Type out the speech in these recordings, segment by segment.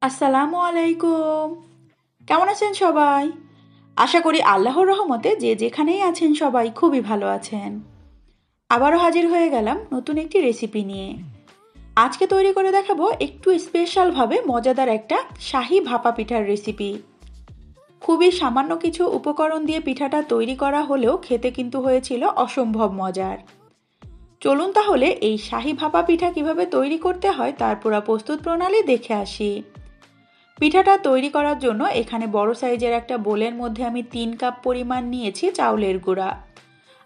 আসসালামু আলাইকুম। কেমন আছেন সবাই? আশা করি আল্লাহর রহমতে যে যেখানেই আছেন সবাই খুবই ভালো আছেন। আবারও হাজির হয়ে গেলাম নতুন একটি রেসিপি নিয়ে। আজকে তৈরি করে দেখাবো একটু স্পেশালভাবে মজাদার একটা শাহী ভাপা পিঠার রেসিপি। খুবই সামান্য কিছু উপকরণ দিয়ে পিঠাটা তৈরি করা হলেও খেতে কিন্তু হয়েছিল অসম্ভব মজার। চলুন তাহলে এই শাহী ভাপা পিঠা কিভাবে তৈরি করতে হয় তার পুরো প্রস্তুত প্রণালী দেখে আসি। পিঠাটা তৈরি করার জন্য এখানে বড় সাইজের একটা বোলের মধ্যে আমি 3 কাপ পরিমাণ নিয়েছি চাউলের গুঁড়া।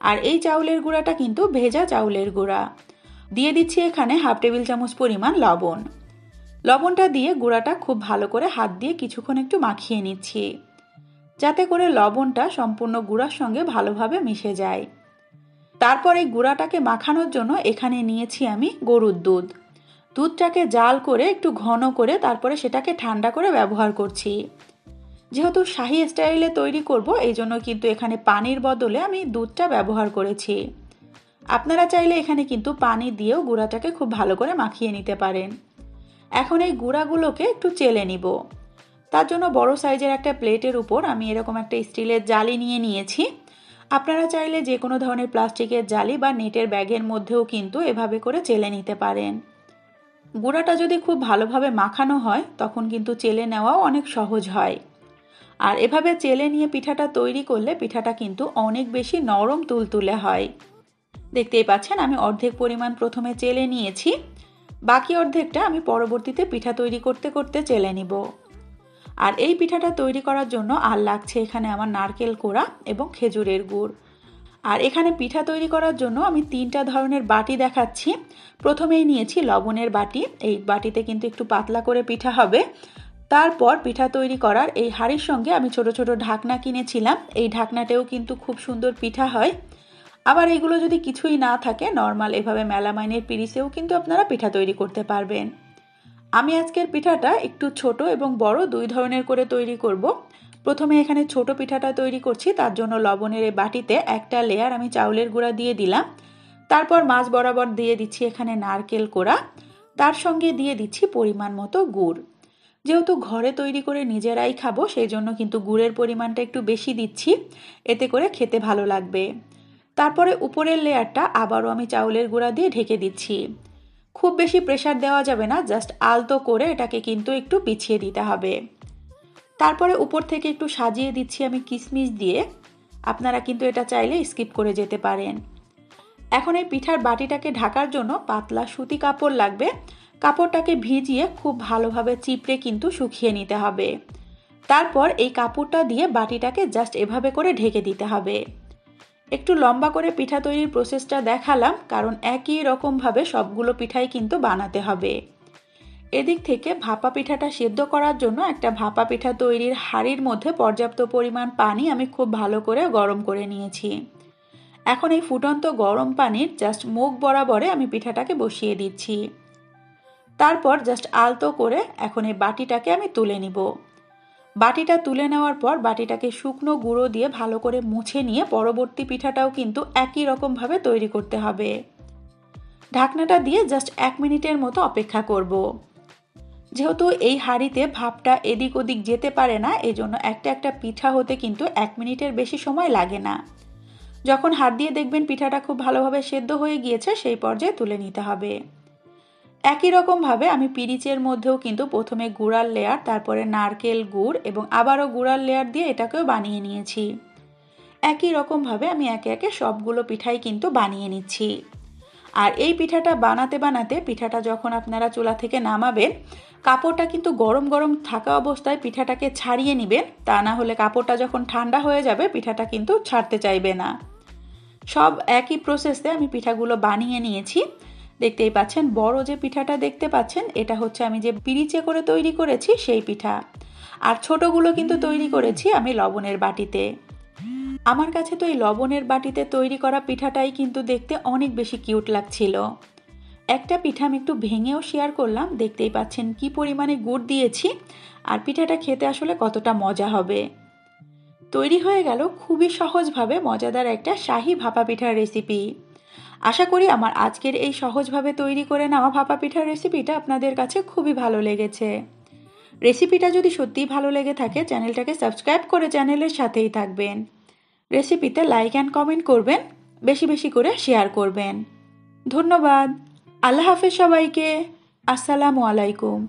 আর এই চাউলের গুঁড়াটা কিন্তু ভেজা চাউলের গুঁড়া। দিয়ে দিচ্ছি এখানে হাফ টেবিল চামচ পরিমাণ লবণ। লবণটা দিয়ে গুঁড়াটা খুব ভালো করে হাত দিয়ে কিছুক্ষণ একটু মাখিয়ে নিচ্ছি, যাতে করে লবণটা সম্পূর্ণ গুঁড়ার সঙ্গে ভালোভাবে মিশে যায়। তারপর এই গুঁড়াটাকে মাখানোর জন্য এখানে নিয়েছি আমি গরুর দুধ। দুধটাকে জাল করে একটু ঘন করে তারপরে সেটাকে ঠান্ডা করে ব্যবহার করছি। যেহেতু শাহী স্টাইলে তৈরি করব, এই জন্য কিন্তু এখানে পানির বদলে আমি দুধটা ব্যবহার করেছি। আপনারা চাইলে এখানে কিন্তু পানি দিয়েও গুঁড়াটাকে খুব ভালো করে মাখিয়ে নিতে পারেন। এখন এই গুঁড়াগুলোকে একটু চেলে নিব। তার জন্য বড় সাইজের একটা প্লেটের উপর আমি এরকম একটা স্টিলের জালি নিয়ে নিয়েছি। আপনারা চাইলে যে কোনো ধরনের প্লাস্টিকের জালি বা নেটের ব্যাগের মধ্যেও কিন্তু এভাবে করে চেলে নিতে পারেন। গুঁড়াটা যদি খুব ভালোভাবে মাখানো হয় তখন কিন্তু চেলে নেওয়াও অনেক সহজ হয়। আর এভাবে চেলে নিয়ে পিঠাটা তৈরি করলে পিঠাটা কিন্তু অনেক বেশি নরম তুলতুলে হয়। দেখতেই পাচ্ছেন আমি অর্ধেক পরিমাণ প্রথমে চেলে নিয়েছি, বাকি অর্ধেকটা আমি পরবর্তীতে পিঠা তৈরি করতে করতে চেলে নিব। আর এই পিঠাটা তৈরি করার জন্য আর লাগছে এখানে আমার নারকেল কোড়া এবং খেজুরের গুড়। আর এখানে পিঠা তৈরি করার জন্য আমি 3টা ধরনের বাটি দেখাচ্ছি। প্রথমেই নিয়েছি লবণের বাটি। এই বাটিতে কিন্তু একটু পাতলা করে পিঠা হবে। তারপর পিঠা তৈরি করার এই হাঁড়ির সঙ্গে আমি ছোট ছোট ঢাকনা কিনেছিলাম। এই ঢাকনাতেও কিন্তু খুব সুন্দর পিঠা হয়। আবার এগুলো যদি কিছুই না থাকে, নর্মাল এভাবে মেলামাইনের পিরিচেও কিন্তু আপনারা পিঠা তৈরি করতে পারবেন। আমি আজকের পিঠাটা একটু ছোট এবং বড় দুই ধরনের করে তৈরি করব। প্রথমে এখানে ছোট পিঠাটা তৈরি করছি, তার জন্য লবণের এই বাটিতে একটা লেয়ার আমি চাউলের গুঁড়া দিয়ে দিলাম। তারপর মাঝ বরাবর দিয়ে দিচ্ছি এখানে নারকেল কোড়া। তার সঙ্গে দিয়ে দিচ্ছি পরিমাণ মতো গুড়। যেহেতু ঘরে তৈরি করে নিজেরাই খাবো, সেই জন্য কিন্তু গুড়ের পরিমাণটা একটু বেশি দিচ্ছি, এতে করে খেতে ভালো লাগবে। তারপরে উপরের লেয়ারটা আবারও আমি চাউলের গুঁড়া দিয়ে ঢেকে দিচ্ছি। খুব বেশি প্রেসার দেওয়া যাবে না, জাস্ট আলতো করে এটাকে কিন্তু একটু পিছিয়ে দিতে হবে। তারপরে উপর থেকে একটু সাজিয়ে দিচ্ছি আমি কিশমিশ দিয়ে। আপনারা কিন্তু এটা চাইলে স্কিপ করে যেতে পারেন। এখন এই পিঠার বাটিটাকে ঢাকার জন্য পাতলা সুতি কাপড় লাগবে। কাপড়টাকে ভিজিয়ে খুব ভালোভাবে চিপড়ে কিন্তু শুকিয়ে নিতে হবে। তারপর এই কাপড়টা দিয়ে বাটিটাকে জাস্ট এভাবে করে ঢেকে দিতে হবে। একটু লম্বা করে পিঠা তৈরির প্রসেসটা দেখালাম, কারণ একই রকমভাবে সবগুলো পিঠাই কিন্তু বানাতে হবে। এদিক থেকে ভাপা পিঠাটা সেদ্ধ করার জন্য একটা ভাপা পিঠা তৈরির হাঁড়ির মধ্যে পর্যাপ্ত পরিমাণ পানি আমি খুব ভালো করে গরম করে নিয়েছি। এখন এই ফুটন্ত গরম পানির জাস্ট মুখ বরাবরে আমি পিঠাটাকে বসিয়ে দিচ্ছি। তারপর জাস্ট আলতো করে এখন এই বাটিটাকে আমি তুলে নিব। বাটিটা তুলে নেওয়ার পর বাটিটাকে শুকনো গুঁড়ো দিয়ে ভালো করে মুছে নিয়ে পরবর্তী পিঠাটাও কিন্তু একই রকমভাবে তৈরি করতে হবে। ঢাকনাটা দিয়ে জাস্ট 1 মিনিটের মতো অপেক্ষা করব। যেহেতু এই হাঁড়িতে ভাপটা এদিক ওদিক যেতে পারে না, এই জন্য একটা একটা পিঠা হতে কিন্তু 1 মিনিটের বেশি সময় লাগে না। যখন হাত দিয়ে দেখবেন পিঠাটা খুব ভালোভাবে সেদ্ধ হয়ে গিয়েছে, সেই পর্যায়ে তুলে নিতে হবে। একই রকমভাবে আমি পিরিচের মধ্যেও কিন্তু প্রথমে গুড়ার লেয়ার, তারপরে নারকেল গুড় এবং আবারও গুড়ার লেয়ার দিয়ে এটাকেও বানিয়ে নিয়েছি। একই রকমভাবে আমি একে একে সবগুলো পিঠাই কিন্তু বানিয়ে নিচ্ছি। আর এই পিঠাটা বানাতে বানাতে পিঠাটা যখন আপনারা চুলা থেকে নামাবেন, কাপড়টা কিন্তু গরম গরম থাকা অবস্থায় পিঠাটাকে ছাড়িয়ে নেবেন, তা না হলে কাপড়টা যখন ঠান্ডা হয়ে যাবে পিঠাটা কিন্তু ছাড়তে চাইবে না। সব একই প্রসেসে আমি পিঠাগুলো বানিয়ে নিয়েছি। দেখতেই পাচ্ছেন বড় যে পিঠাটা দেখতে পাচ্ছেন, এটা হচ্ছে আমি যে পিরিচে করে তৈরি করেছি সেই পিঠা। আর ছোটগুলো কিন্তু তৈরি করেছি আমি লবণের বাটিতে। আমার কাছে তো এই লবণের বাটিতে তৈরি করা পিঠাটাই কিন্তু দেখতে অনেক বেশি কিউট লাগছিল। একটা পিঠা আমি একটু ভেঙেও শেয়ার করলাম। দেখতেই পাচ্ছেন কি পরিমাণে গুড় দিয়েছি, আর পিঠাটা খেতে আসলে কতটা মজা হবে। তৈরি হয়ে গেল খুবই সহজভাবে মজাদার একটা শাহী ভাপা পিঠার রেসিপি। আশা করি আমার আজকের এই সহজভাবে তৈরি করে নেওয়া ভাপা পিঠার রেসিপিটা আপনাদের কাছে খুবই ভালো লেগেছে। রেসিপিটা যদি সত্যিই ভালো লেগে থাকে চ্যানেলটাকে সাবস্ক্রাইব করে চ্যানেলের সাথেই থাকবেন। রেসিপিতে লাইক অ্যান্ড কমেন্ট করবেন, বেশি বেশি করে শেয়ার করবেন। ধন্যবাদ। আল্লাহ হাফেজ সবাইকে। আসসালামু আলাইকুম।